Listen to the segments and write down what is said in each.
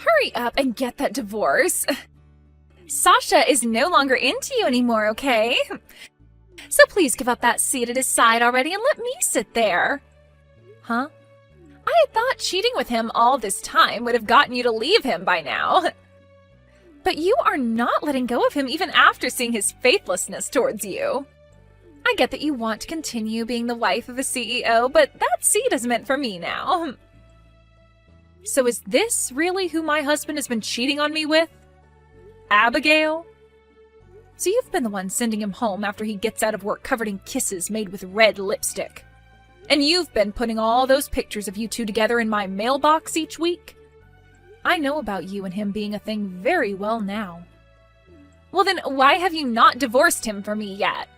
Hurry up and get that divorce. Sasha is no longer into you anymore, okay? So please give up that seat at his side already and let me sit there. Huh? I had thought cheating with him all this time would have gotten you to leave him by now. But you are not letting go of him even after seeing his faithlessness towards you. I get that you want to continue being the wife of a CEO, but that seat is meant for me now. So is this really who my husband has been cheating on me with? Abigail? So you've been the one sending him home after he gets out of work covered in kisses made with red lipstick. And you've been putting all those pictures of you two together in my mailbox each week? I know about you and him being a thing very well now. Well then, why have you not divorced him for me yet?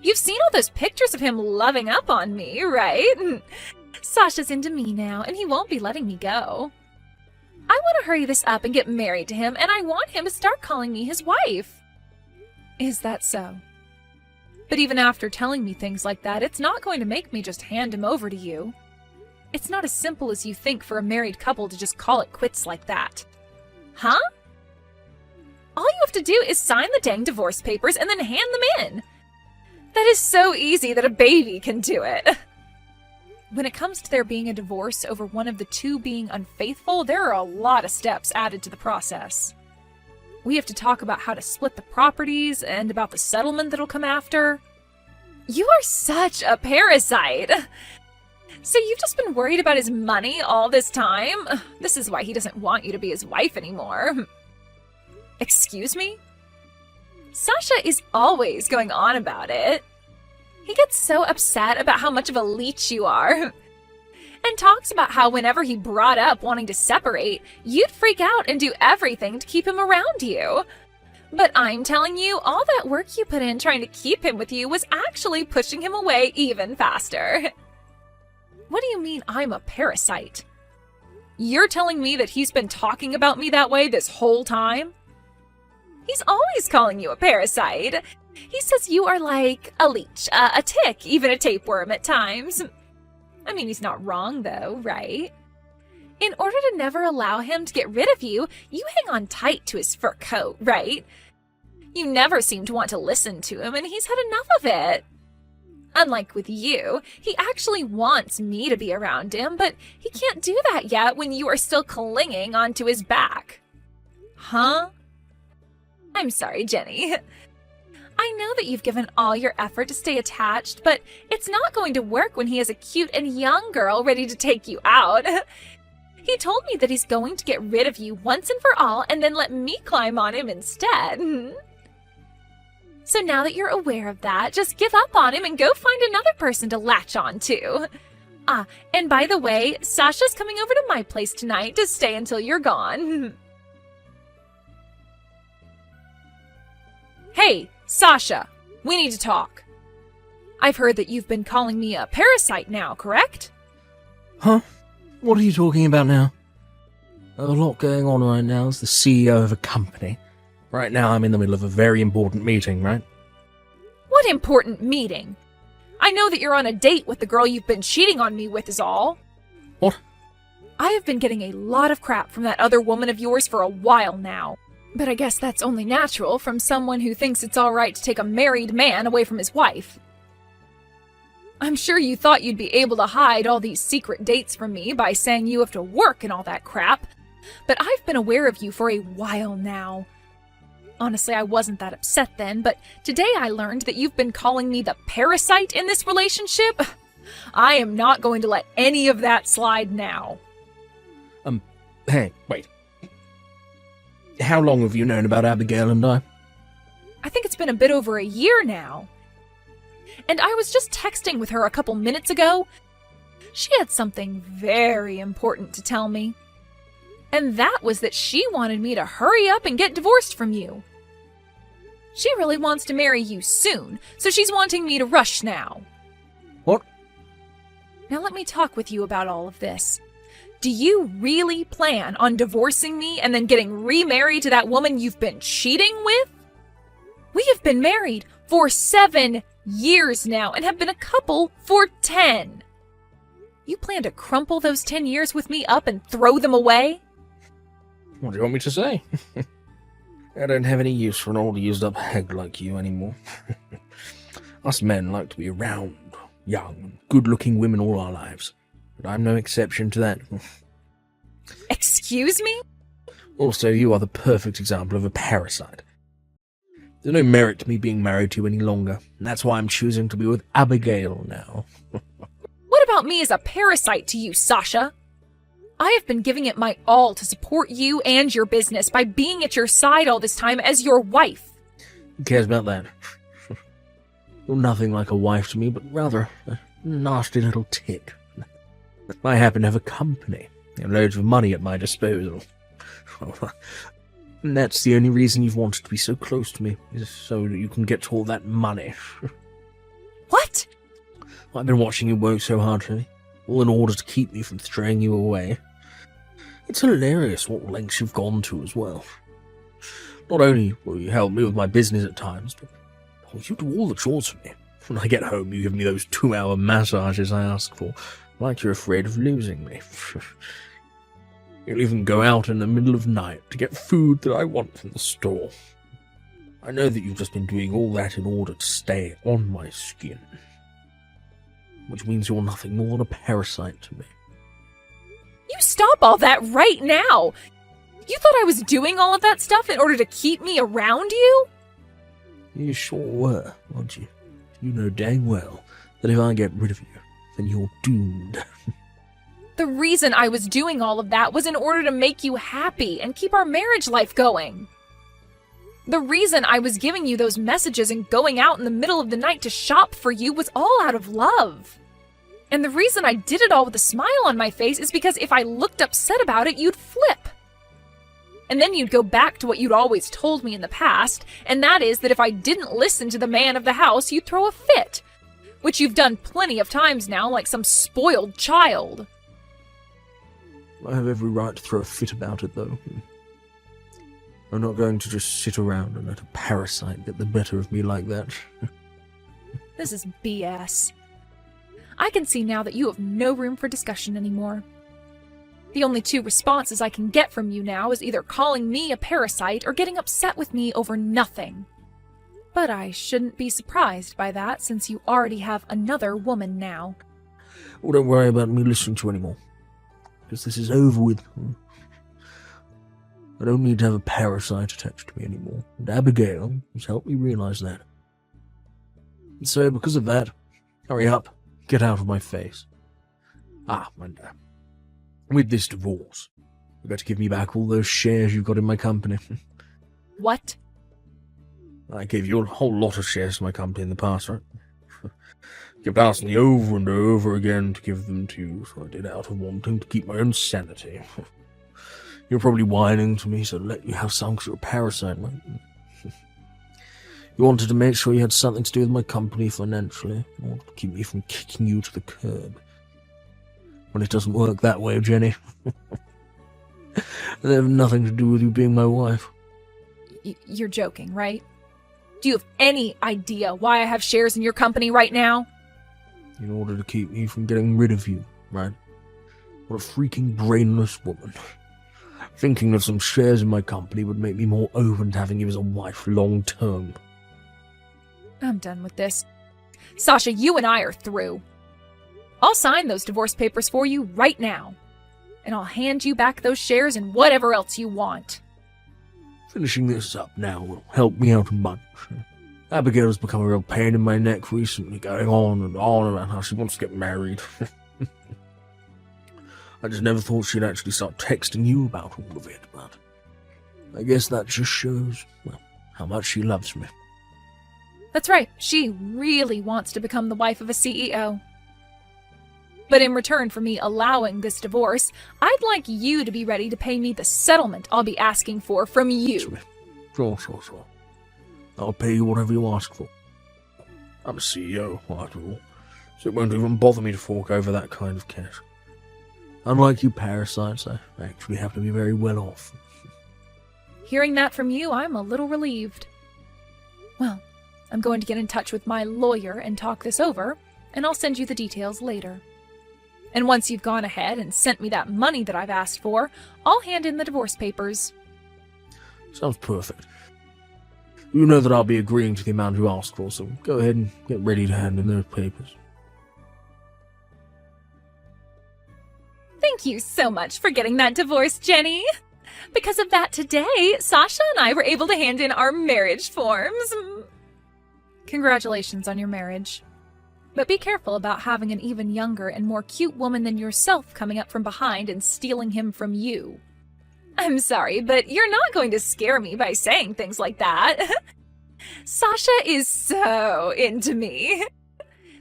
You've seen all those pictures of him loving up on me, right? Sasha's into me now, and he won't be letting me go. I want to hurry this up and get married to him, and I want him to start calling me his wife. Is that so? But even after telling me things like that, it's not going to make me just hand him over to you. It's not as simple as you think for a married couple to just call it quits like that. Huh? All you have to do is sign the dang divorce papers and then hand them in. That is so easy that a baby can do it. When it comes to there being a divorce over one of the two being unfaithful, there are a lot of steps added to the process. We have to talk about how to split the properties and about the settlement that'll come after. You are such a parasite. So you've just been worried about his money all this time? This is why he doesn't want you to be his wife anymore. Excuse me? Sasha is always going on about it. He gets so upset about how much of a leech you are. And talks about how whenever he brought up wanting to separate, you'd freak out and do everything to keep him around you. But I'm telling you, all that work you put in trying to keep him with you was actually pushing him away even faster. What do you mean I'm a parasite? You're telling me that he's been talking about me that way this whole time? He's always calling you a parasite. He says you are like a leech, a tick, even a tapeworm at times. I mean, he's not wrong though, right? In order to never allow him to get rid of you, you hang on tight to his fur coat, right? You never seem to want to listen to him, and he's had enough of it. Unlike with you, he actually wants me to be around him, but he can't do that yet when you are still clinging onto his back. Huh? I'm sorry, Jenny. I know that you've given all your effort to stay attached, but it's not going to work when he is a cute and young girl ready to take you out. He told me that he's going to get rid of you once and for all and then let me climb on him instead. So now that you're aware of that, just give up on him and go find another person to latch on to. Ah, and by the way, Sasha's coming over to my place tonight to stay until you're gone. Hey, Sasha, we need to talk. I've heard that you've been calling me a parasite now, correct? Huh? What are you talking about now? A lot going on right now as the CEO of a company. Right now I'm in the middle of a very important meeting, right? What important meeting? I know that you're on a date with the girl you've been cheating on me with is all. What? I have been getting a lot of crap from that other woman of yours for a while now. But I guess that's only natural from someone who thinks it's alright to take a married man away from his wife. I'm sure you thought you'd be able to hide all these secret dates from me by saying you have to work and all that crap, but I've been aware of you for a while now. Honestly, I wasn't that upset then, but today I learned that you've been calling me the parasite in this relationship. I am not going to let any of that slide now. Hey, wait. How long have you known about Abigail and I? I think it's been a bit over a year now. And I was just texting with her a couple minutes ago. She had something very important to tell me. And that was that she wanted me to hurry up and get divorced from you. She really wants to marry you soon, so she's wanting me to rush now. What? Now let me talk with you about all of this. Do you really plan on divorcing me and then getting remarried to that woman you've been cheating with? We have been married for 7 years now and have been a couple for 10. You plan to crumple those 10 years with me up and throw them away? What do you want me to say? I don't have any use for an old used-up hag like you anymore. Us men like to be around young, good-looking women all our lives, but I'm no exception to that. Excuse me? Also, you are the perfect example of a parasite. There's no merit to me being married to you any longer, and that's why I'm choosing to be with Abigail now. What about me as a parasite to you, Sasha? I have been giving it my all to support you and your business by being at your side all this time as your wife. Who cares about that? You're nothing like a wife to me, but rather a nasty little tick. I happen to have a company and loads of money at my disposal. And that's the only reason you've wanted to be so close to me, is so that you can get all that money. What? I've been watching you work so hard for me, all in order to keep me from throwing you away. It's hilarious what lengths you've gone to as well. Not only will you help me with my business at times, but you do all the chores for me. When I get home, you give me those 2-hour massages I ask for, like you're afraid of losing me. You'll even go out in the middle of night to get food that I want from the store. I know that you've just been doing all that in order to stay on my skin. Which means you're nothing more than a parasite to me. You stop all that right now! You thought I was doing all of that stuff in order to keep me around you? You sure were, weren't you? You know dang well that if I get rid of you, then you're doomed. The reason I was doing all of that was in order to make you happy and keep our marriage life going. The reason I was giving you those messages and going out in the middle of the night to shop for you was all out of love. And the reason I did it all with a smile on my face is because if I looked upset about it, you'd flip. And then you'd go back to what you'd always told me in the past, and that is that if I didn't listen to the man of the house, you'd throw a fit. Which you've done plenty of times now, like some spoiled child. I have every right to throw a fit about it, though. I'm not going to just sit around and let a parasite get the better of me like that. This is BS. I can see now that you have no room for discussion anymore. The only two responses I can get from you now is either calling me a parasite or getting upset with me over nothing. But I shouldn't be surprised by that since you already have another woman now. Well, don't worry about me listening to you anymore, because this is over with. I don't need to have a parasite attached to me anymore, and Abigail has helped me realize that. And so, because of that, hurry up, get out of my face. And with this divorce, you've got to give me back all those shares you've got in my company. What? I gave you a whole lot of shares in my company in the past, right? You kept asking me over and over again to give them to you, so I did out of wanting to keep my own sanity. You're probably whining to me, so let you have some because you're a parasite, right? You wanted to make sure you had something to do with my company financially, in order to keep me from kicking you to the curb. Well, it doesn't work that way, Jenny. They have nothing to do with you being my wife. You're joking, right? Do you have any idea why I have shares in your company right now? In order to keep me from getting rid of you, right? What a freaking brainless woman. Thinking that some shares in my company would make me more open to having you as a wife long term. I'm done with this. Sasha, you and I are through. I'll sign those divorce papers for you right now. And I'll hand you back those shares and whatever else you want. Finishing this up now will help me out a bunch. Abigail has become a real pain in my neck recently, going on about how she wants to get married. I just never thought she'd actually start texting you about all of it, but I guess that just shows, well, how much she loves me. That's right, she really wants to become the wife of a CEO. But in return for me allowing this divorce, I'd like you to be ready to pay me the settlement I'll be asking for from you. Sure. I'll pay you whatever you ask for. I'm a CEO, after all, so it won't even bother me to fork over that kind of cash. Unlike you parasites, I actually have to be very well off. Hearing that from you, I'm a little relieved. Well, I'm going to get in touch with my lawyer and talk this over, and I'll send you the details later. And once you've gone ahead and sent me that money that I've asked for, I'll hand in the divorce papers. Sounds perfect. You know that I'll be agreeing to the amount you asked for, so go ahead and get ready to hand in those papers. Thank you so much for getting that divorce, Jenny. Because of that today, Sasha and I were able to hand in our marriage forms. Congratulations on your marriage. But be careful about having an even younger and more cute woman than yourself coming up from behind and stealing him from you. I'm sorry, but you're not going to scare me by saying things like that. Sasha is so into me.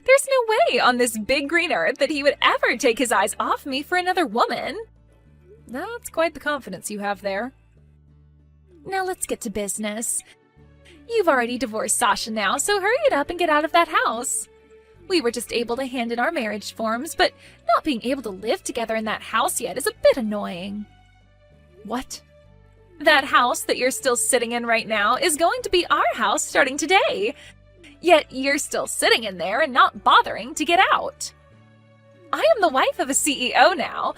There's no way on this big green earth that he would ever take his eyes off me for another woman. That's quite the confidence you have there. Now let's get to business. You've already divorced Sasha now, so hurry it up and get out of that house. We were just able to hand in our marriage forms, but not being able to live together in that house yet is a bit annoying. What? That house that you're still sitting in right now is going to be our house starting today. Yet you're still sitting in there and not bothering to get out. I am the wife of a CEO now,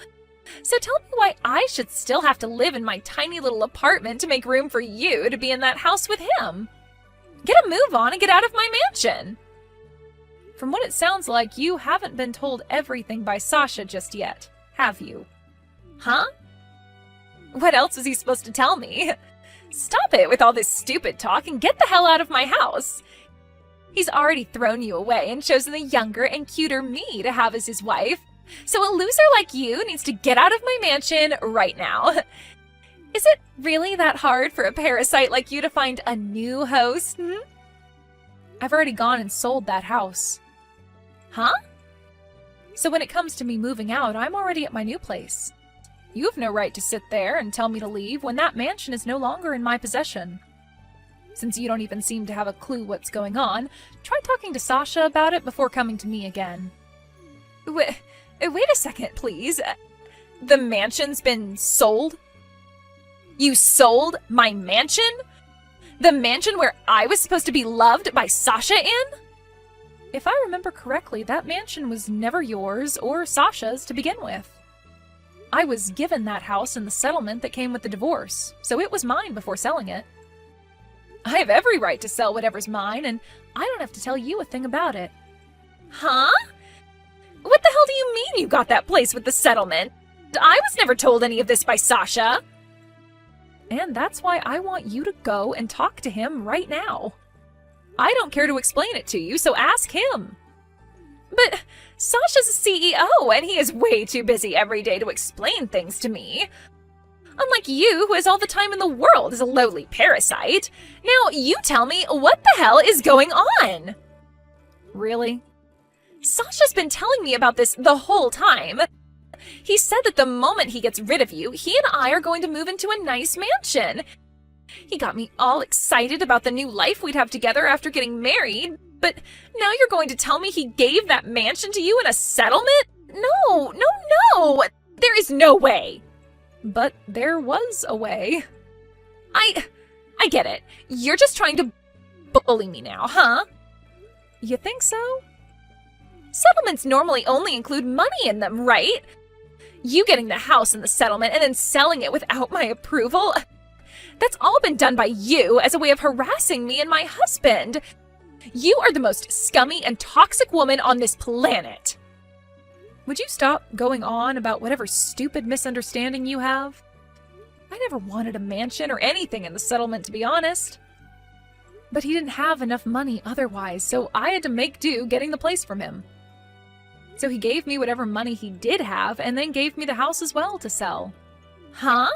so tell me why I should still have to live in my tiny little apartment to make room for you to be in that house with him. Get a move on and get out of my mansion. From what it sounds like, you haven't been told everything by Sasha just yet, have you? Huh? What else was he supposed to tell me? Stop it with all this stupid talk and get the hell out of my house. He's already thrown you away and chosen the younger and cuter me to have as his wife. So a loser like you needs to get out of my mansion right now. Is it really that hard for a parasite like you to find a new host? I've already gone and sold that house. Huh? So when it comes to me moving out, I'm already at my new place. You have no right to sit there and tell me to leave when that mansion is no longer in my possession. Since you don't even seem to have a clue what's going on, try talking to Sasha about it before coming to me again. Wait a second, please. The mansion's been sold? You sold my mansion? The mansion where I was supposed to be loved by Sasha in? If I remember correctly, that mansion was never yours or Sasha's to begin with. I was given that house in the settlement that came with the divorce, so it was mine before selling it. I have every right to sell whatever's mine, and I don't have to tell you a thing about it. Huh? What the hell do you mean you got that place with the settlement? I was never told any of this by Sasha. And that's why I want you to go and talk to him right now. I don't care to explain it to you, so ask him. But Sasha's a CEO, and he is way too busy every day to explain things to me. Unlike you, who has all the time in the world as a lowly parasite. Now, you tell me, what the hell is going on? Really? Sasha's been telling me about this the whole time. He said that the moment he gets rid of you, he and I are going to move into a nice mansion. He got me all excited about the new life we'd have together after getting married, but now you're going to tell me he gave that mansion to you in a settlement? No! There is no way! But there was a way. I get it. You're just trying to bully me now, huh? You think so? Settlements normally only include money in them, right? You getting the house in the settlement and then selling it without my approval? That's all been done by you as a way of harassing me and my husband. You are the most scummy and toxic woman on this planet. Would you stop going on about whatever stupid misunderstanding you have? I never wanted a mansion or anything in the settlement, to be honest. But he didn't have enough money otherwise, so I had to make do getting the place from him. So he gave me whatever money he did have, and then gave me the house as well to sell. Huh?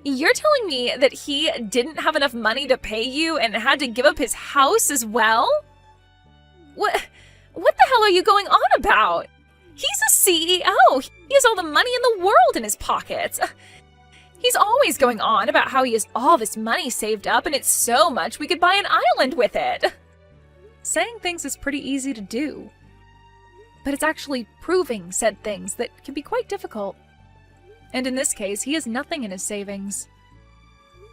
You're telling me that he didn't have enough money to pay you and had to give up his house as well? What the hell are you going on about? He's a CEO. He has all the money in the world in his pockets. He's always going on about how he has all this money saved up and it's so much we could buy an island with it. Saying things is pretty easy to do. But it's actually proving said things that can be quite difficult. And in this case, he has nothing in his savings.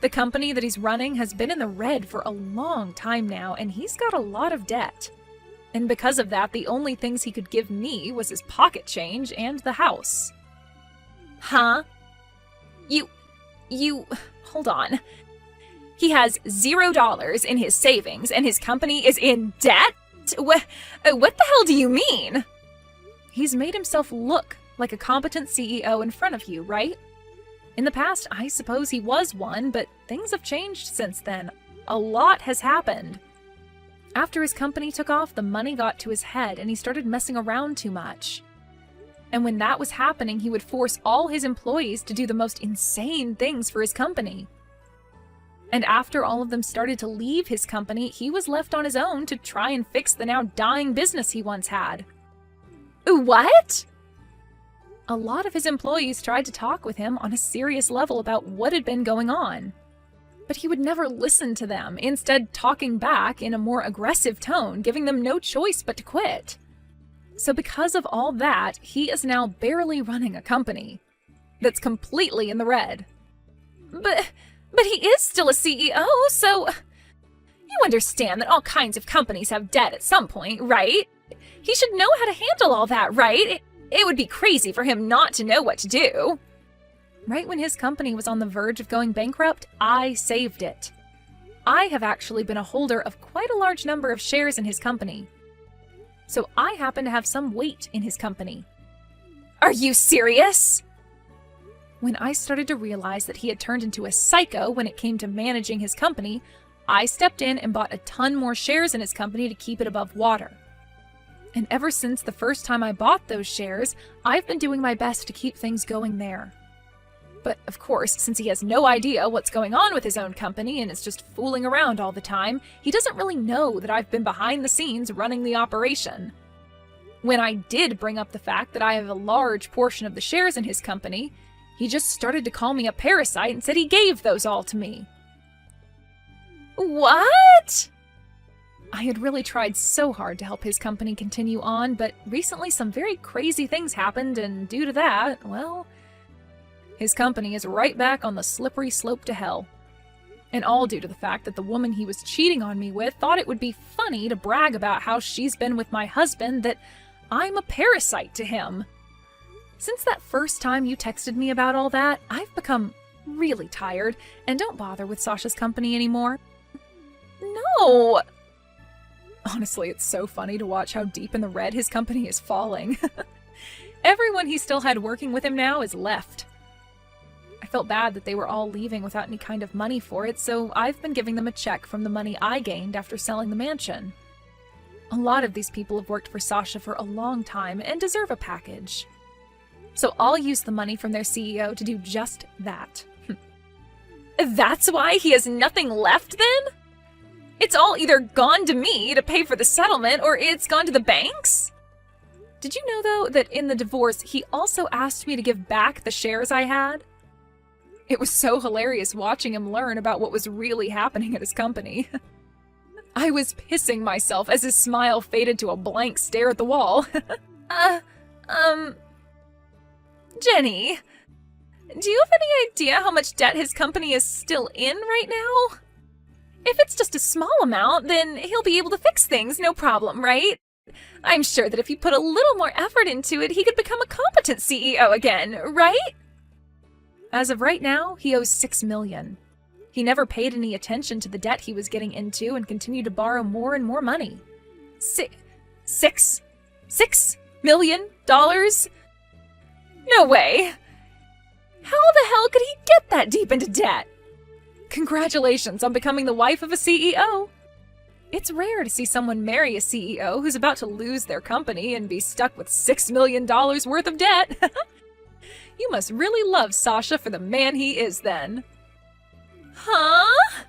The company that he's running has been in the red for a long time now, and he's got a lot of debt. And because of that, the only things he could give me was his pocket change and the house. Huh? Hold on. He has $0 in his savings and his company is in debt? What the hell do you mean? He's made himself look like a competent CEO in front of you, right? In the past, I suppose he was one, but things have changed since then. A lot has happened. After his company took off, the money got to his head and he started messing around too much. And when that was happening, he would force all his employees to do the most insane things for his company. And after all of them started to leave his company, he was left on his own to try and fix the now dying business he once had. What? A lot of his employees tried to talk with him on a serious level about what had been going on. But he would never listen to them, instead talking back in a more aggressive tone, giving them no choice but to quit. So because of all that, he is now barely running a company that's completely in the red. But he is still a CEO, so you understand that all kinds of companies have debt at some point, right? He should know how to handle all that, right? It would be crazy for him not to know what to do. Right when his company was on the verge of going bankrupt, I saved it. I have actually been a holder of quite a large number of shares in his company. So I happen to have some weight in his company. Are you serious? When I started to realize that he had turned into a psycho when it came to managing his company, I stepped in and bought a ton more shares in his company to keep it above water. And ever since the first time I bought those shares, I've been doing my best to keep things going there. But of course, since he has no idea what's going on with his own company and is just fooling around all the time, he doesn't really know that I've been behind the scenes running the operation. When I did bring up the fact that I have a large portion of the shares in his company, he just started to call me a parasite and said he gave those all to me. What? I had really tried so hard to help his company continue on, but recently some very crazy things happened, and due to that, well, his company is right back on the slippery slope to hell. And all due to the fact that the woman he was cheating on me with thought it would be funny to brag about how she's been with my husband, that I'm a parasite to him. Since that first time you texted me about all that, I've become really tired and don't bother with Sasha's company anymore. No! Honestly, it's so funny to watch how deep in the red his company is falling. Everyone he still had working with him now is left. I felt bad that they were all leaving without any kind of money for it, so I've been giving them a check from the money I gained after selling the mansion. A lot of these people have worked for Sasha for a long time and deserve a package. So I'll use the money from their CEO to do just that. That's why he has nothing left then? It's all either gone to me to pay for the settlement or it's gone to the banks? Did you know, though, that in the divorce, he also asked me to give back the shares I had? It was so hilarious watching him learn about what was really happening at his company. I was pissing myself as his smile faded to a blank stare at the wall. Jenny, do you have any idea how much debt his company is still in right now? If it's just a small amount, then he'll be able to fix things, no problem, right? I'm sure that if he put a little more effort into it, he could become a competent CEO again, right? As of right now, he owes $6 million. He never paid any attention to the debt he was getting into and continued to borrow more and more money. $6 million? No way! How the hell could he get that deep into debt? Congratulations on becoming the wife of a CEO. It's rare to see someone marry a CEO who's about to lose their company and be stuck with $6 million worth of debt. You must really love Sasha for the man he is then. Huh?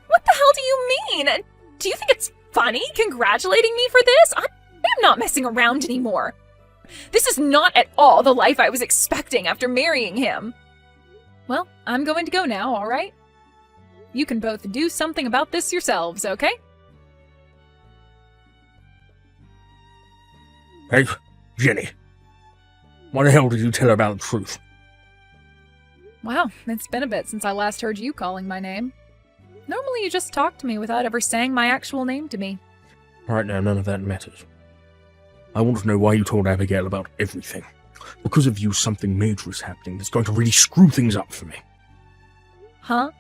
What the hell do you mean? Do you think it's funny congratulating me for this? I'm not messing around anymore. This is not at all the life I was expecting after marrying him. Well, I'm going to go now, all right? You can both do something about this yourselves, okay? Hey, Jenny. Why the hell did you tell her about the truth? Wow, it's been a bit since I last heard you calling my name. Normally you just talk to me without ever saying my actual name to me. Right now, none of that matters. I want to know why you told Abigail about everything. Because of you, something major is happening that's going to really screw things up for me. Huh?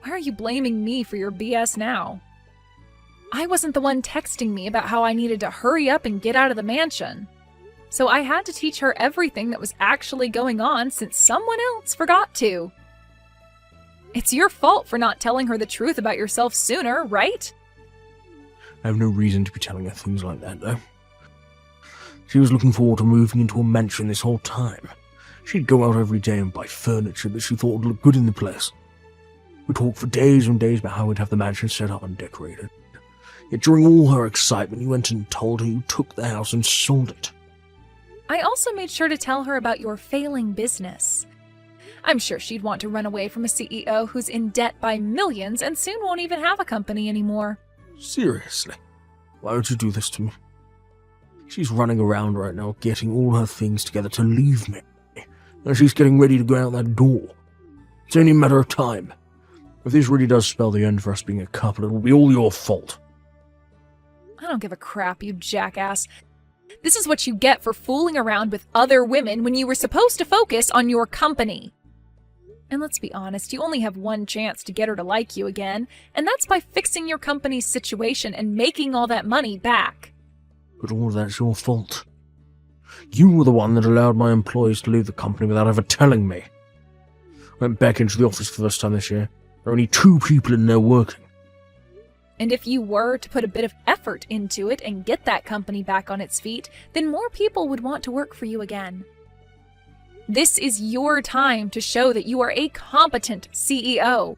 Why are you blaming me for your BS now? I wasn't the one texting me about how I needed to hurry up and get out of the mansion. So I had to teach her everything that was actually going on since someone else forgot to. It's your fault for not telling her the truth about yourself sooner, right? I have no reason to be telling her things like that, though. She was looking forward to moving into a mansion this whole time. She'd go out every day and buy furniture that she thought would look good in the place. We talked for days and days about how we'd have the mansion set up and decorated. Yet during all her excitement, you went and told her you took the house and sold it. I also made sure to tell her about your failing business. I'm sure she'd want to run away from a CEO who's in debt by millions and soon won't even have a company anymore. Seriously? Why would you do this to me? She's running around right now, getting all her things together to leave me. And she's getting ready to go out that door. It's only a matter of time. If this really does spell the end for us being a couple, it'll be all your fault. I don't give a crap, you jackass. This is what you get for fooling around with other women when you were supposed to focus on your company. And let's be honest, you only have one chance to get her to like you again, and that's by fixing your company's situation and making all that money back. But all of that's your fault. You were the one that allowed my employees to leave the company without ever telling me. I went back into the office for the first time this year. There are only 2 people in there working. And if you were to put a bit of effort into it and get that company back on its feet, then more people would want to work for you again. This is your time to show that you are a competent CEO.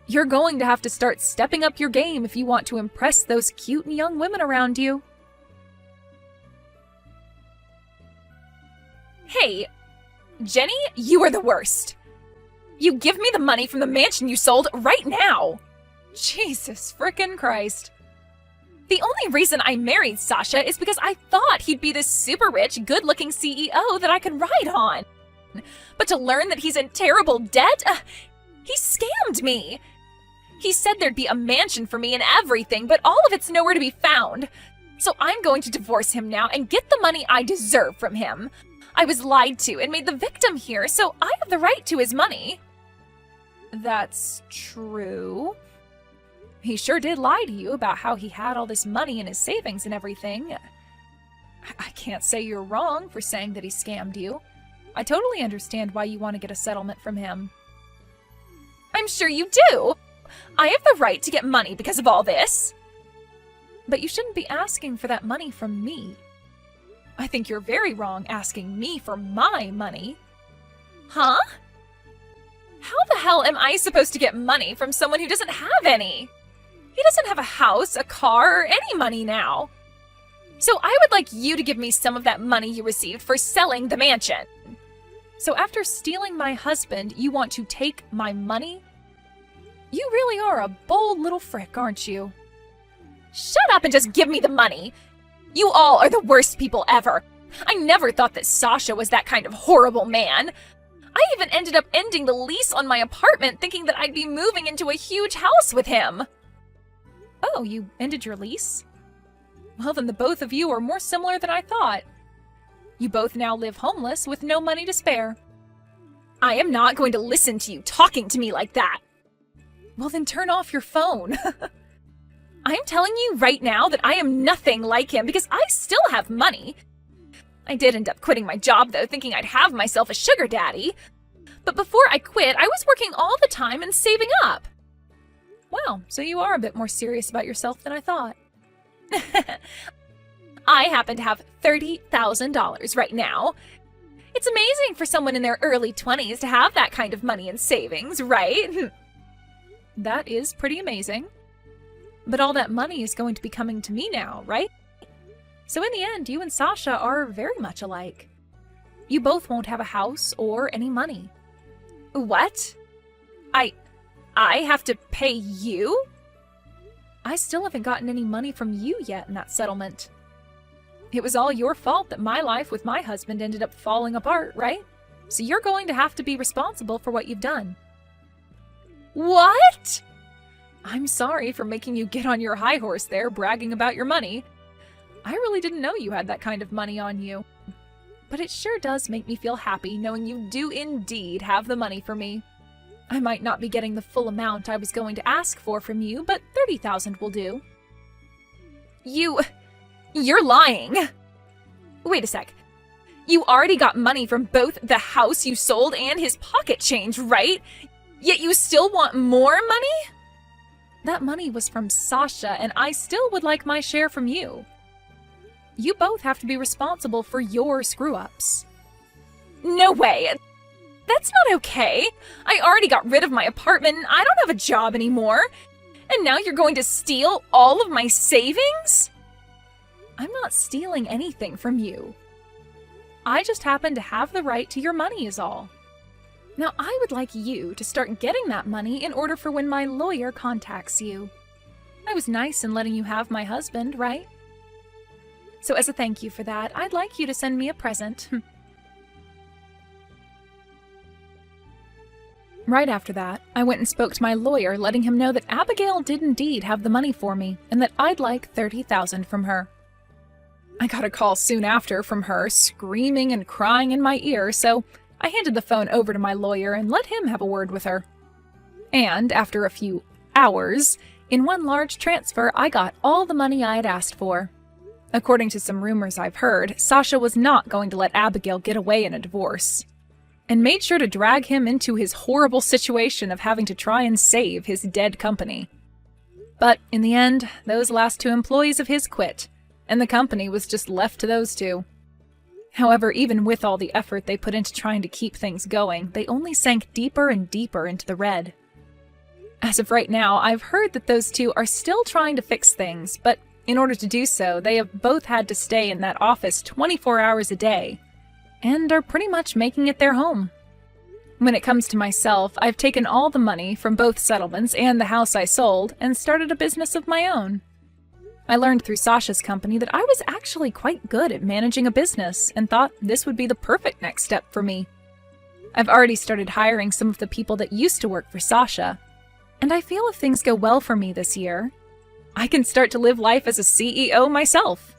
You're going to have to start stepping up your game if you want to impress those cute young women around you. Hey, Jenny, you are the worst. You give me the money from the mansion you sold right now. Jesus frickin' Christ. The only reason I married Sasha is because I thought he'd be this super rich, good-looking CEO that I could ride on. But to learn that he's in terrible debt, he scammed me. He said there'd be a mansion for me and everything, but all of it's nowhere to be found. So I'm going to divorce him now and get the money I deserve from him. I was lied to and made the victim here, so I have the right to his money. That's true. He sure did lie to you about how he had all this money in his savings and everything. I can't say you're wrong for saying that he scammed you. I totally understand why you want to get a settlement from him. I'm sure you do! I have the right to get money because of all this. But you shouldn't be asking for that money from me. I think you're very wrong asking me for my money. Huh? How the hell am I supposed to get money from someone who doesn't have any? He doesn't have a house, a car, or any money now. So I would like you to give me some of that money you received for selling the mansion. So after stealing my husband, you want to take my money? You really are a bold little frick, aren't you? Shut up and just give me the money. You all are the worst people ever. I never thought that Sasha was that kind of horrible man. I even ended up ending the lease on my apartment thinking that I'd be moving into a huge house with him. Oh, you ended your lease? Well, then the both of you are more similar than I thought. You both now live homeless with no money to spare. I am not going to listen to you talking to me like that. Well, then turn off your phone. I'm telling you right now that I am nothing like him because I still have money. I did end up quitting my job, though, thinking I'd have myself a sugar daddy. But before I quit, I was working all the time and saving up. Wow, so you are a bit more serious about yourself than I thought. I happen to have $30,000 right now. It's amazing for someone in their early 20s to have that kind of money in savings, right? That is pretty amazing. But all that money is going to be coming to me now, right? So in the end, you and Sasha are very much alike. You both won't have a house or any money. What? I have to pay you? I still haven't gotten any money from you yet in that settlement. It was all your fault that my life with my husband ended up falling apart, right? So you're going to have to be responsible for what you've done. What? I'm sorry for making you get on your high horse there, bragging about your money. I really didn't know you had that kind of money on you. But it sure does make me feel happy knowing you do indeed have the money for me. I might not be getting the full amount I was going to ask for from you, but 30,000 will do. You're lying! Wait a sec. You already got money from both the house you sold and his pocket change, right? Yet you still want more money? That money was from Sasha, and I still would like my share from you. You both have to be responsible for your screw-ups. No way! That's not okay! I already got rid of my apartment, and I don't have a job anymore! And now you're going to steal all of my savings? I'm not stealing anything from you. I just happen to have the right to your money is all. Now I would like you to start getting that money in order for when my lawyer contacts you. I was nice in letting you have my husband, right? So as a thank you for that, I'd like you to send me a present. Right after that, I went and spoke to my lawyer, letting him know that Abigail did indeed have the money for me, and that I'd like 30,000 from her. I got a call soon after from her, screaming and crying in my ear, so I handed the phone over to my lawyer and let him have a word with her. And after a few hours, in one large transfer, I got all the money I had asked for. According to some rumors I've heard, Sasha was not going to let Abigail get away in a divorce, and made sure to drag him into his horrible situation of having to try and save his dead company. But in the end, those last 2 employees of his quit, and the company was just left to those 2. However, even with all the effort they put into trying to keep things going, they only sank deeper and deeper into the red. As of right now, I've heard that those 2 are still trying to fix things, but in order to do so, they have both had to stay in that office 24 hours a day, and are pretty much making it their home. When it comes to myself, I've taken all the money from both settlements and the house I sold, and started a business of my own. I learned through Sasha's company that I was actually quite good at managing a business, and thought this would be the perfect next step for me. I've already started hiring some of the people that used to work for Sasha, and I feel if things go well for me this year, I can start to live life as a CEO myself.